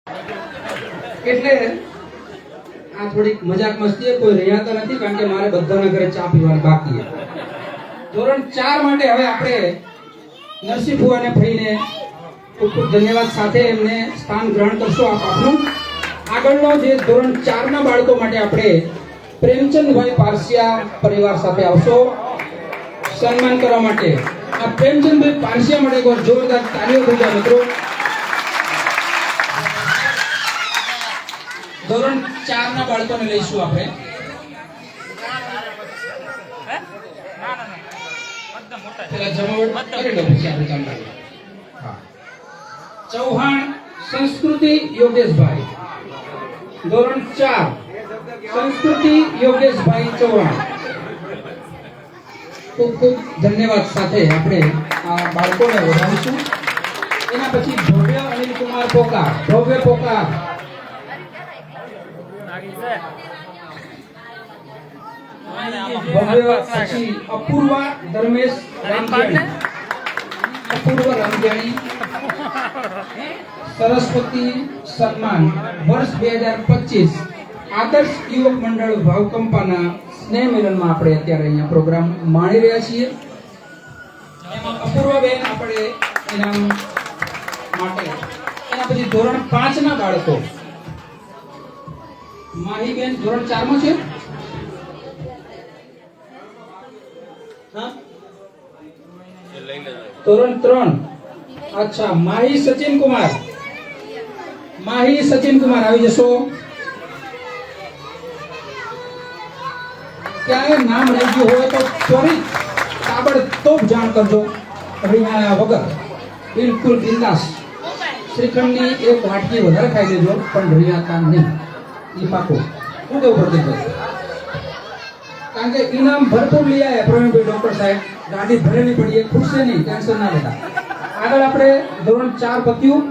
એટલે આ થોડીક મજાક મસ્તી કોઈ રહ્યા નથી કારણ કે મારે બધાના ઘરે ચા પીવાની બાકી છે. ધોરણ 4 માટે હવે આપણે નરસિંહ ફુવાને ભાઈને ખૂબ ખૂબ ધન્યવાદ સાથે એમને સ્થાન ગ્રહણ કરશો. આપ આપનું આગળનો જે ધોરણ 4 ના બાળકો માટે આપણે પ્રેમચંદભાઈ પારસિયા પરિવાર સાથે આવશો સન્માન કરવા માટે. આ પ્રેમચંદભાઈ પારસિયા માટે એક જોરદાર તાળીઓ થઈ જાય મિત્રો. ધોરણ 4 ના બાળકોને લઈશું આપણે. પેલા જમાવટ કરી લો પછી આપણે ચાલુ કરીએ. હા, ચૌહાણ સંસ્કૃતિ યોગેશભાઈ, ધોરણ 4 સંસ્કૃતિ યોગેશભાઈ ચૌહાણ. ખૂબ ખૂબ ધન્યવાદ સાથે આપણે આ બાળકોને વધાવીશું. એના પછી ભવ્ય અનિલકુમાર પોકાર, ભવ્ય પોકાર. ભવ્ય પછી અપૂર્વા ધર્મેશ રામજાણી, અપૂર્વ રામજાણી સરસ્વતી સન્માન વર્ષ 2025 આદર્શ યુવક મંડળ ભાવકંપાના સ્નેહ મિલનમાં આપણે અત્યારે અહીંયા પ્રોગ્રામ માણી રહ્યા છીએ. એમાં અપૂર્વબેન આપણે ઇનામ માટે. એના પછી ધોરણ 5 ના બાળકો. માહીબેન ધોરણ 4 માં છે. ધોરણ 3. અચ્છા, માહી સચિન કુમાર, માહી સચિન કુમાર આવી જશો. ક્યાંય નામ રહી ગયું હોય તો ત્વરિત તાબડતોબ જાણ કરજો. રિહાયા વગર બિલકુલ બિંદાસ. શ્રીખંડની એક વાટકી વધારે ખાઈ લેજો પણ રિહાતા નહીં. એ પાકો શું કેવું પ્રતિકભાઈ? કારણ કે ઇનામ ભરપૂર લઈ આવ્યા પ્રવીણભાઈ ડોક્ટર સાહેબ. ગાડી ભરેલી પડી, ખુશ છે નહીં, ટેન્શન ના લેતા. આગળ આપણે ધોરણ 4 પત્યું.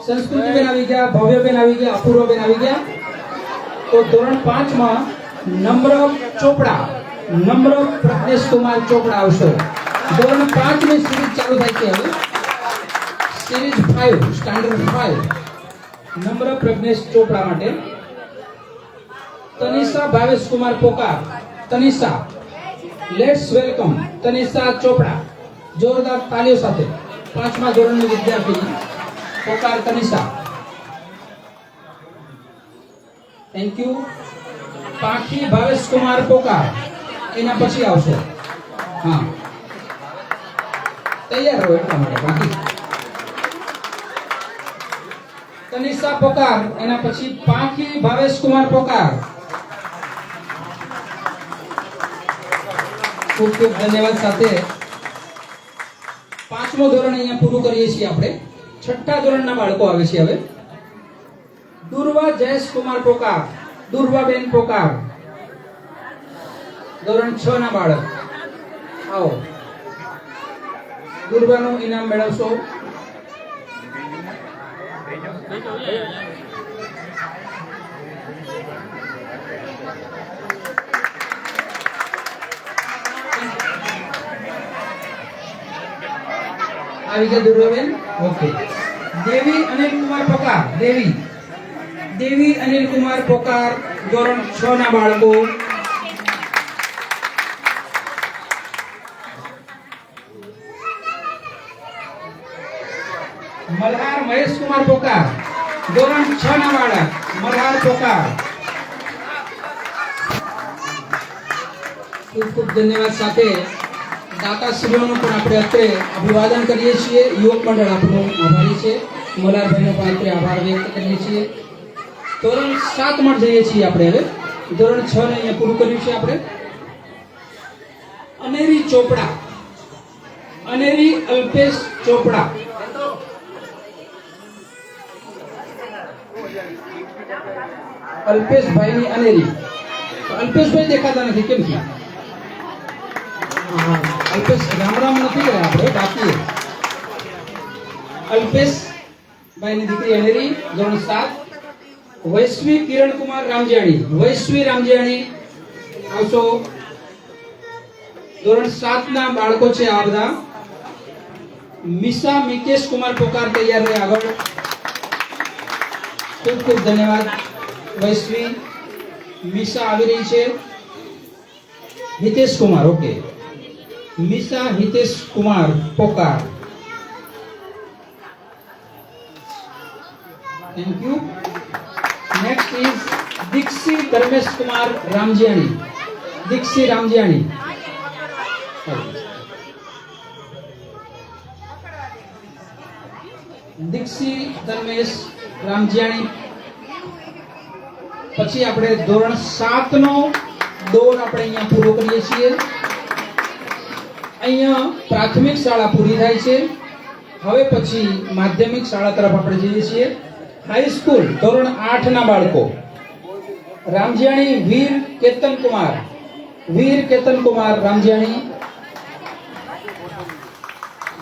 સંસ્કૃતિબેન આવી ગયા, ભવ્યબેન આવી ગયા, અપૂર્વબેન આવી ગયા. તો ધોરણ 5 માં નમ્ર ચોપડા, નમ્ર પ્રજ્ઞેશ કુમાર ચોપડા આવશે. ધોરણ 5 ની સિરીઝ ચાલુ થાય છે હવે. સિરીઝ 5, સ્ટાન્ડર્ડ 5 નમ્ર પ્રજ્ઞેશ ચોપડા માટે. તનિષા ભાવેશ કુમાર પોકાર, તનિષા લેટ્સ વેલકમ તનિષા ચોપડા. જોરદાર તાલીઓ સાથે 5મા ધોરણની વિદ્યાર્થી પોકાર તનિષા. Thank you. પાખી ભાવેશ કુમાર પોકાર એના પછી આવશે. હા, તૈયાર રહો એટલા માટે. બાકી તનિષા પોકાર એના પછી પાખી ભાવેશ કુમાર પોકાર. ખૂબ ખૂબ ધન્યવાદ સાથે 5મું ધોરણ અહીંયા પૂરું કરીએ છીએ આપણે. 6ઠ્ઠા ધોરણના બાળકો આવે છે હવે. દુર્વા જયેશ કુમાર પોકાર, દુર્વાબેન પોકાર, ધોરણ 6 ના બાળક. આવો, દુર્વાનું ઇનામ મેળવશો. આવી ગયા દુર્વાબેન. ઓકે. દેવી અનિલ કુમાર પોકાર, દેવી, દેવી અનિલ કુમાર પોકાર, ધોરણ 6 ના બાળકો. મલ્હાર મહેશ કુમાર પોકાર, ધોરણ 6 ના બાળક મલ્હાર પોકાર. ખૂબ ખૂબ ધન્યવાદ સાથે દાતાશ્રીઓનું પણ આપણે અત્યારે અભિવાદન કરીએ છીએ. યુવક મંડળ આપણું આભારી છે. મલ્હારભાઈનો પણ આપણે આભાર વ્યક્ત કરીએ છીએ. ધોરણ 7 માં જઈએ છીએ આપણે હવે. ધોરણ 6 ને અહીંયા પૂરું કર્યું છે આપણે. અનેરી ચોપડા, અનેરી અલ્પેશ ચોપડા. અલ્પેશભાઈની અનેરી. અલ્પેશભાઈ દેખાતા નથી, કેમ છે? અલ્પેશ રામ રામ નથી કર્યા આપણે, બાકી અલ્પેશભાઈની દીકરી અનેરી, ધોરણ 7. વૈશ્વી કિરણ કુમાર રામજાણી, વૈશ્વી રામજાણી આવશો. ધોરણ 7 ના બાળકો છે આ બધા. મીસા મિકેશ કુમાર પોકાર તૈયાર રહે આગળ. ખૂબ ખૂબ ધન્યવાદ. વૈશ્વી મીસા આવી રહી છે. Hitesh Kumar, okay. Misa Hitesh Kumar Pokar. Thank you. Next is Dikshi Dharmesh Kumar Ramjiyani. Dikshi Ramjiyani. Dikshi Dharmesh Ramjiyani. પછી આપણે ધોરણ 7 નો દોર આપણે અહીંયા પૂરો કરીએ છીએ. અહીંયા પ્રાથમિક શાળા પૂરી થાય છે. હવે પછી માધ્યમિક શાળા તરફ આપણે જઈએ છીએ. હાઈસ્કૂલ ધોરણ 8 ના બાળકો. રામજીયાણી વીર કેતન કુમાર. વીર કેતન કુમાર રામજીયાણી.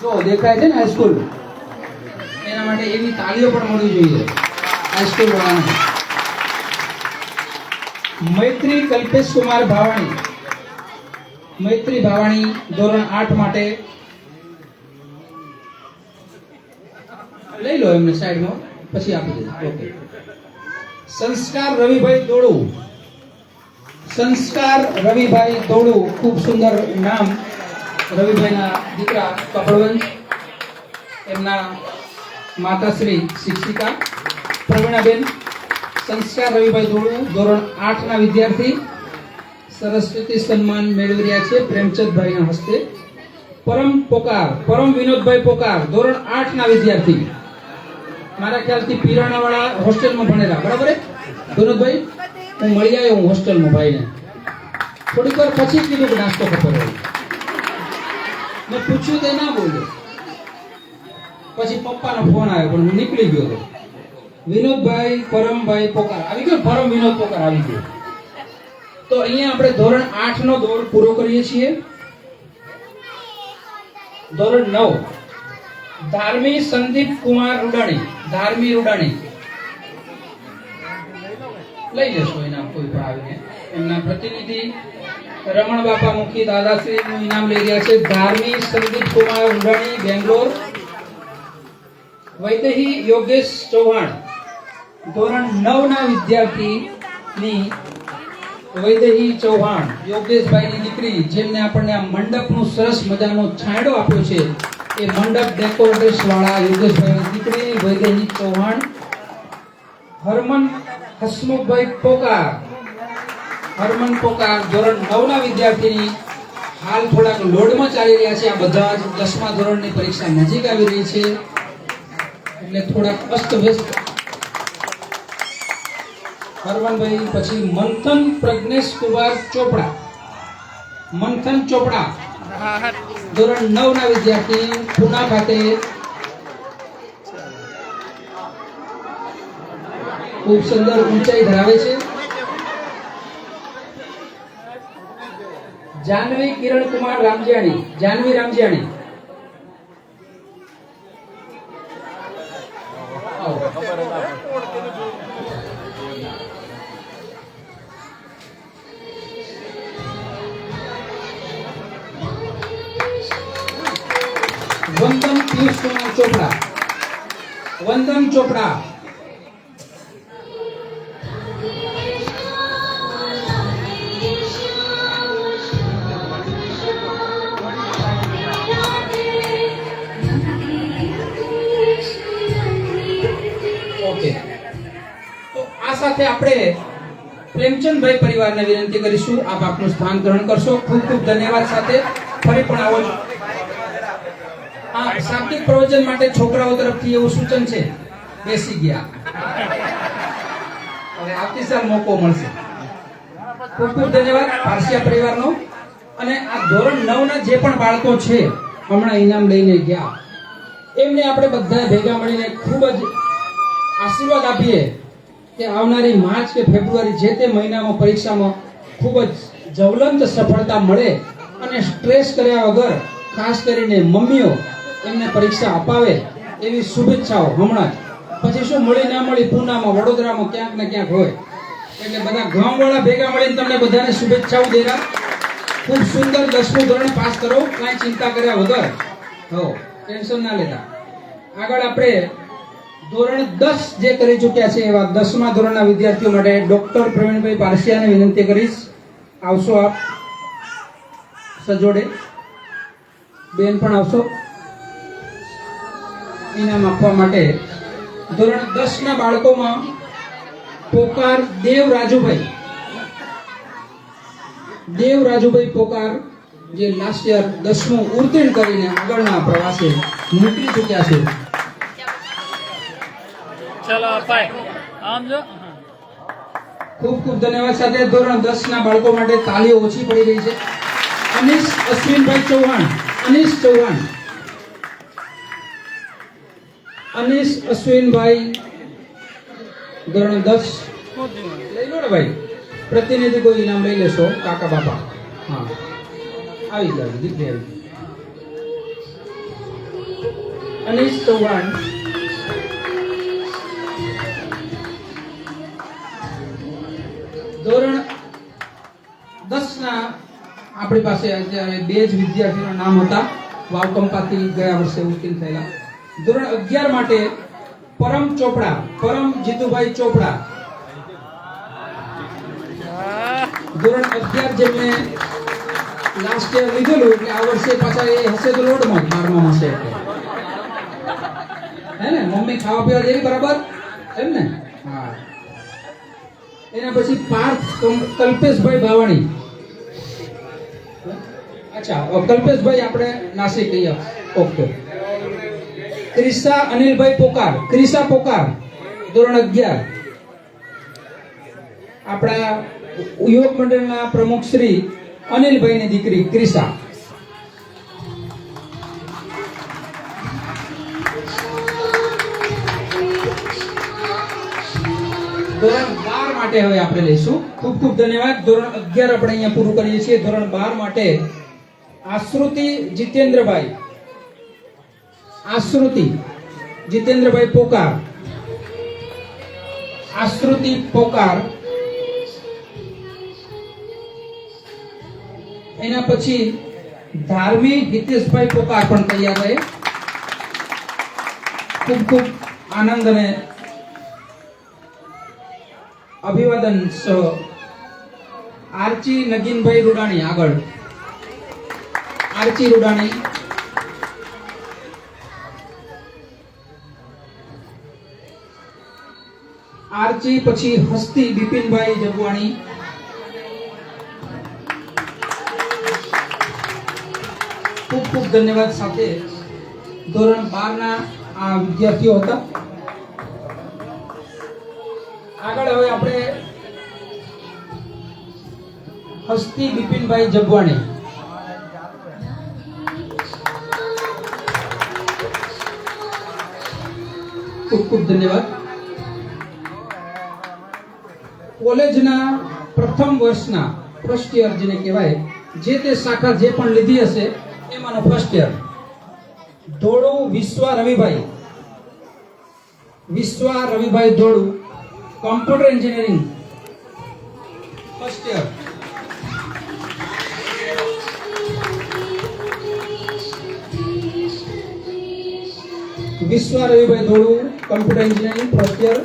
જો દેખાય છે ને હાઈસ્કૂલ, એના માટે એવી તાળીઓ પણ મળવી જોઈએ હાઈસ્કૂલ વાળાને. મૈત્રી કલ્પેશ કુમાર ભાવાણી. મૈત્રી ભાવાણી ધોરણ 8 માટે. લઈ લો એમને સાઈડમાં, પછી આપી દેજો. ઓકે. સંસ્કાર રવિભાઈ દોડુ. સંસ્કાર રવિભાઈ દોડુ, ખૂબ સુંદર નામ. રવિભાઈના દીકરા કપડવંશ, એમના માતાશ્રી શિક્ષિકા પ્રવીણાબેન. સંસ્કાર રવિભાઈ દોડુ ધોરણ 8 ના વિદ્યાર્થી. સરસ્વતી સન્માન મેળવી રહ્યા છે પ્રેમચંદભાઈના હસ્તે. પરમ પોકાર, પરમ વિનોદભાઈ પોકાર ધોરણ 8 ના વિદ્યાર્થી. મારા ખ્યાલથી પીરાણાવાળા હોસ્ટેલમાં ભણેલા, બરાબર છે વિનોદભાઈ? હું મળી આવ્યો હું હોસ્ટેલમાં ભાઈને. થોડીક વાર પછી કીધું કે નાસ્તો ખબર હોય. મેં પૂછ્યું તે ના બોલ્યો. પછી પપ્પાનો ફોન આવ્યો પણ હું નીકળી ગયો હતો. વિનોદભાઈ પરમભાઈ પોકાર આવી ગયો. પરમ વિનોદ પોકાર આવી ગયો. તો અહીંયા આપણે ધોરણ 8 નો દોર પૂરો કરીએ છીએ. ધોરણ 9 ધાર્મી સંદીપ કુમાર રૂડાણી. ધાર્મી રૂડાણી લઈ લેશો એના કોઈ પણ આવીને. એમના પ્રતિનિધિ રમણ બાપા મુખી દાદાશ્રી નું ઇનામ લઈ રહ્યા છે. ધાર્મી સંદીપ કુમાર રૂડાણી બેંગ્લોર. વૈદેહી યોગેશ ચૌહાણ ધોરણ 9 ના વિદ્યાર્થીની. વૈદેહી ચૌહાણ યોગેશભાઈની દીકરી, જેમને આપણને આ મંડપનો સરસ મજાનો છાંયડો આપ્યો છે. એ મંડપ ડેકોરેટર્સ વાળા યોગેશભાઈની દીકરી વૈદેહી ચૌહાણ. હરમન હસમુખભાઈ પોકાર. હરમન પોકાર ધોરણ 9 ના વિદ્યાર્થીની. હાલ થોડાક લોડમાં ચાલી રહ્યા છે. આ બધા જ 10મા ધોરણની પરીક્ષા નજીક આવી રહી છે એટલે થોડાક અસ્તવ્યસ્ત. હરમનભાઈ. પછી મંથન પ્રજ્ઞેશ કુમાર ચોપડા. મંથન ચોપડા ધોરણ 9 ના વિદ્યાર્થી, પુના ખાતે. ખૂબ સુંદર ઊંચાઈ ધરાવે છે. જાનવી કિરણ કુમાર રામજીયાણી. જાનવી રામજીયાણી. વંદન પિયુષ કુમાર ચોપડા. વંદન ચોપડા. ઓકે. તો આ સાથે આપણે પ્રેમચંદભાઈ પરિવારને વિનંતી કરીશું આપ આપનું સ્થાન ગ્રહણ કરશો. ખૂબ ખૂબ ધન્યવાદ સાથે ફરી પણ આવો. આ શાબ્દિક પ્રવચન માટે છોકરાઓ તરફથી એવું સૂચન છે. બેસી ગયા, હવે આવતી સાલ મોકો મળશે. ખૂબ ખૂબ ધન્યવાદ પારસિયા પરિવારનો. અને આ ધોરણ 9 ના જે પણ બાળકો છે હમણાં ઇનામ લઈને ગયા, એમને આપણે બધા ભેગા મળીને ખૂબ જ આશીર્વાદ આપીએ કે આવનારી માર્ચ કે ફેબ્રુઆરી જે તે મહિનામાં પરીક્ષામાં ખૂબ જ જ્વલંત સફળતા મળે અને સ્ટ્રેસ કર્યા વગર ખાસ કરીને મમ્મીઓ એમને પરીક્ષા અપાવે એવી શુભેચ્છાઓ હમણાં જ. પછી શું મળી ના મળી પૂનામાં વડોદરામાં ક્યાંક ને ક્યાંક હોય એટલે બધા ગામવાળા ભેગા મળીને તમને બધાને શુભેચ્છાઓ દેરા. ખૂબ સુંદર 10મું ધોરણ પાસ કરો, કાંઈ ચિંતા કર્યા વગર. હો ટેન્શન ના લેતા. આગળ આપણે ધોરણ 10 જે કરી ચૂક્યા છે એવા 10મા ધોરણના વિદ્યાર્થીઓ માટે ડોક્ટર પ્રવીણભાઈ પારસિયાને વિનંતી કરીશ, આવશો આપ સજોડે. બેન પણ આવશો ઇનામ આપવા માટે. ધોરણ 10ના બાળકોમાં પોકાર દેવ રાજુભાઈ પોકાર, જે લાસ્ટ યર 10મું ઉત્તીર્ણ કરીને આગળના પ્રવાસે નીકળી ચૂક્યા છે. ચલો ભાઈ આમ જો. ખૂબ ખૂબ ધન્યવાદ. સાથે ધોરણ 10ના બાળકો માટે તાળીઓ ઓછી પડી રહી છે. અનિશ અશ્વિનભાઈ ચૌહાણ, અનિશ અશ્વિનભાઈ ધોરણ 10 લઈ લો ને ભાઈ. પ્રતિનિધિ કોઈ ઇનામ લઈ લેશો કાકા બાપા. હા આવી ગયા દીકરી આવી ગઈ. અનિશ ચૌહાણ ધોરણ 10ના આપણી પાસે અત્યારે 2 જ વિદ્યાર્થીઓના નામ હતા. વાવકંપાથી ગયા વર્ષે ઉત્તીર્ણ થયેલા. ધોરણ 11 માટે પરમ જીતુભાઈ ચોપડા. ધોરણ 11 જેમને લાસ્ટ યર લીધેલું એટલે આ વર્ષે પાછા એ હશે તો લોડમાં 12માં હશે એટલે. હે ને મમ્મી ખાવા પીવા જેવી બરાબર એમ ને. હા. એના પછી પાર્થ કલ્પેશભાઈ ભાવાણી. અચ્છા કલ્પેશભાઈ આપણે નાસિક કહીએ. ઓકે. ક્રિશા અનિલભાઈ પોકાર, ધોરણ 11. આપણા યુવક મંડળના પ્રમુખ શ્રી અનિલભાઈની દીકરી ક્રિશા. ધોરણ 12 માટે હવે આપણે લઈશું. ખૂબ ખૂબ ધન્યવાદ. ધોરણ 11 આપણે અહીંયા પૂરું કરીએ છીએ. ધોરણ 12 માટે આશ્રુતિ જીતેન્દ્રભાઈ પોકાર. એના પછી ધાર્મી હિતેશભાઈ પોકાર પણ તૈયાર રહે. ખૂબ ખૂબ આનંદ અને અભિવાદન સહ આરચી નગીનભાઈ રૂડાણી આગળ. આરચી રૂડાણી. આરચી પછી હસ્તી બિપિનભાઈ જગવાણી. ખૂબ ખૂબ ધન્યવાદ. સાથે ધોરણ 12ના આ વિદ્યાર્થીઓ હતા. આગળ હવે આપણે હસ્તી બિપિનભાઈ જગવાણી. ખૂબ ખૂબ ધન્યવાદ. કોલેજના પ્રથમ વર્ષના ફર્સ્ટ યર જેને કહેવાય, જે તે શાખા જે પણ લીધી હશે એમાંનો first year. Dholu Vishwa Ravibhai Dholu, computer engineering first year. Vishwa Ravibhai Dholu, computer engineering first year.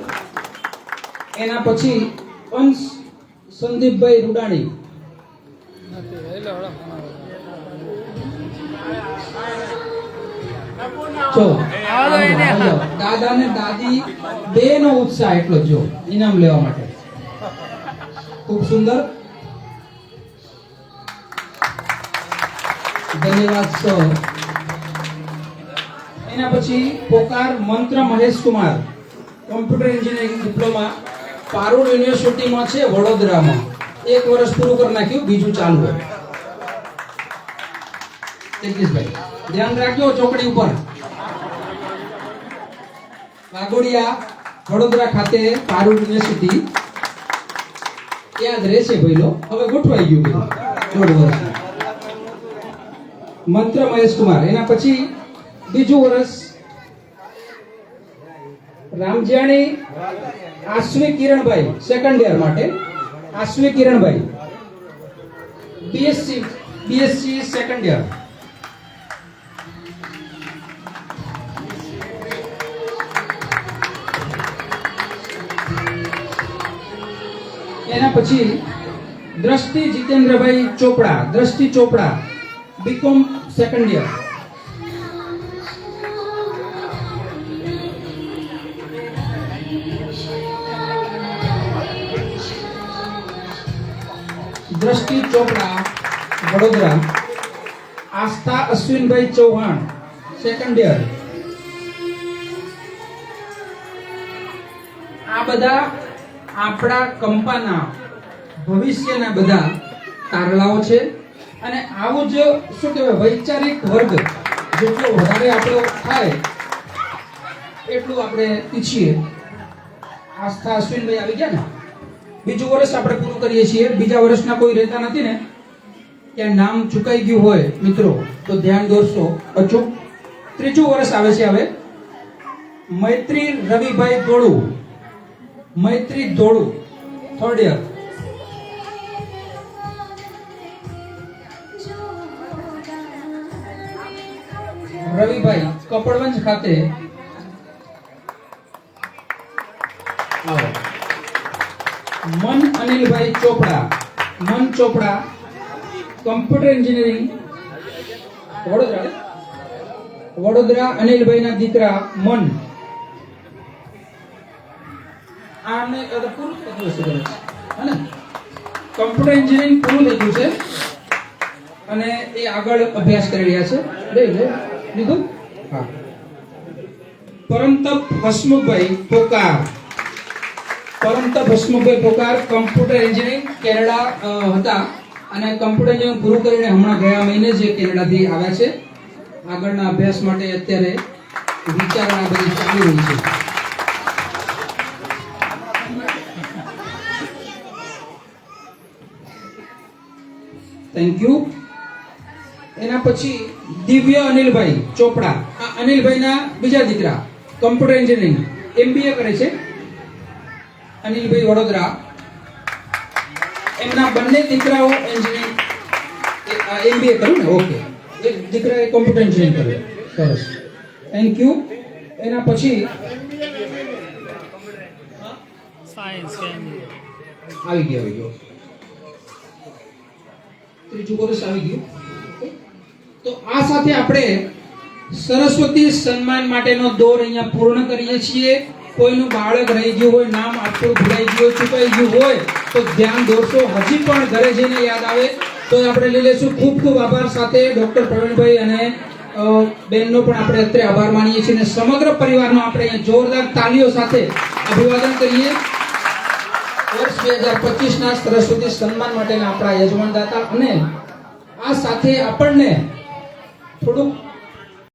એના પછી અંશ સંદીપભાઈ રૂડાણી. દાદા ને દાદી બે નો ઉત્સાહ એટલો જો ઇનામ લેવા માટે. ખૂબ સુંદર. ધન્યવાદ સર. એના પછી પોકાર મંત્ર Mahesh Kumar, computer engineering diploma, Parul યુનિવર્સિટીમાં છે વડોદરામાં. 1 વર્ષ પૂરું કરી નાખ્યું, બીજું ચાલુ હોય. તેજસભાઈ ધ્યાન રાખજો ચોકડી ઉપર. વાઘોડિયા વડોદરા ખાતે પારુલ યુનિવર્સિટી યાદ રહેશે ભાઈલો. હવે ગોઠવાઈ ગયું ભાઈ 1.5 વર્ષ. મંત્ર મહેશ કુમાર. એના પછી બીજું વર્ષ રામજાણી આશ્વી કિરણભાઈ, સેકન્ડ યર માટે Ashvi Kiranbhai, BSc second year. એના પછી દ્રષ્ટિ જીતેન્દ્રભાઈ ચોપડા, દ્રષ્ટિ ચોપડા, બીકોમ સેકન્ડ યર. દ્રષ્ટિ ચોપડા વડોદરા. આસ્થા અશ્વિનભાઈ ચૌહાણ સેકન્ડ યર. આ બધા આપણા કંપાના ભવિષ્યના બધા તારલાઓ છે અને આવું જ શું કહેવાય વૈચારિક વર્ગ જેટલો વધારે આપણો થાય એટલું આપણે ઈચ્છીએ. આસ્થા અશ્વિનભાઈ આવી ગયા ને, બીજું વર્ષ આપણે પૂરું કરીએ છીએ. બીજા વર્ષના કોઈ રહેતા નથી ને, ત્યાં નામ ચૂકાઈ ગયું હોય મિત્રો તો ધ્યાન દોરશો અચૂક. ત્રીજું વર્ષ આવે છે હવે. મૈત્રી રવિભાઈ ધોળુ, મૈત્રી ધોળુ થર્ડ યર. રવિભાઈ કપડવંજ ખાતે. આવો. મન અનિલભાઈ ચોપડા, મન ચોપડા કમ્પ્યુટર એન્જિનિયરિંગ વડોદરા. વડોદરા અનિલભાઈના દીકરા મન. આને પૂરું થઈ ગયું છે હે ને, કમ્પ્યુટર એન્જિનિયરિંગ પૂરું થઈ ગયું છે અને એ આગળ અભ્યાસ કરી રહ્યા છે. લીધું હા. પરમતપ હસમુખભાઈ પોકાર, પરમતપ હસમુખભાઈ પોકાર કમ્પ્યુટર એન્જિનિયરિંગ કેનેડા હતા અને કમ્પ્યુટર એન્જિનિયરિંગ પૂરું કરીને હમણાં ગયા મહિને જ કેનેડાથી આવ્યા છે. આગળના અભ્યાસ માટે અત્યારે વિચારણા બધી ચાલી રહી છે. Thank you. એના પછી દિવ્ય અનિલભાઈ ચોપડા, આ અનિલભાઈના બીજા દીકરા કમ્પ્યુટર એન્જિનિયરિંગ MBA કરે છે. અનિલભાઈ વડોદરા. એમના બંને દીકરાઓ એન્જિનિયરિંગ MBA કર્યું ને, ઓકે. એક દીકરાએ કમ્પ્યુટર એન્જિનિયરિંગ કર્યું. સરસ, થેન્ક યુ. એના પછી સાયન્સ આવી ગયો. ત્રીજું વર્ષ આવી ગયું. તો આ સાથે આપણે સરસ્વતી સન્માન માટેનો દોર અહીંયા પૂર્ણ કરીએ છીએ. કોઈનું બાળક રહી ગયું હોય, નામ આપણું ભૂલાઈ ગયું, ચૂકાઈ ગયું હોય તો ધ્યાન દોરશો. હજી પણ ઘરે જઈને યાદ આવે તો આપણે લઈ લઈશું. ખૂબ ખૂબ આભાર. સાથે ડોક્ટર પ્રવીણભાઈ અને બેનનો પણ આપણે અત્યારે આભાર માનીએ છીએ અને સમગ્ર પરિવારનો આપણે અહીંયા જોરદાર તાલીઓ સાથે અભિવાદન કરીએ. વર્ષ 2025 ના સરસ્વતી સન્માન માટેના આપણા યજમાનદાતા અને આ સાથે આપણને થોડુંક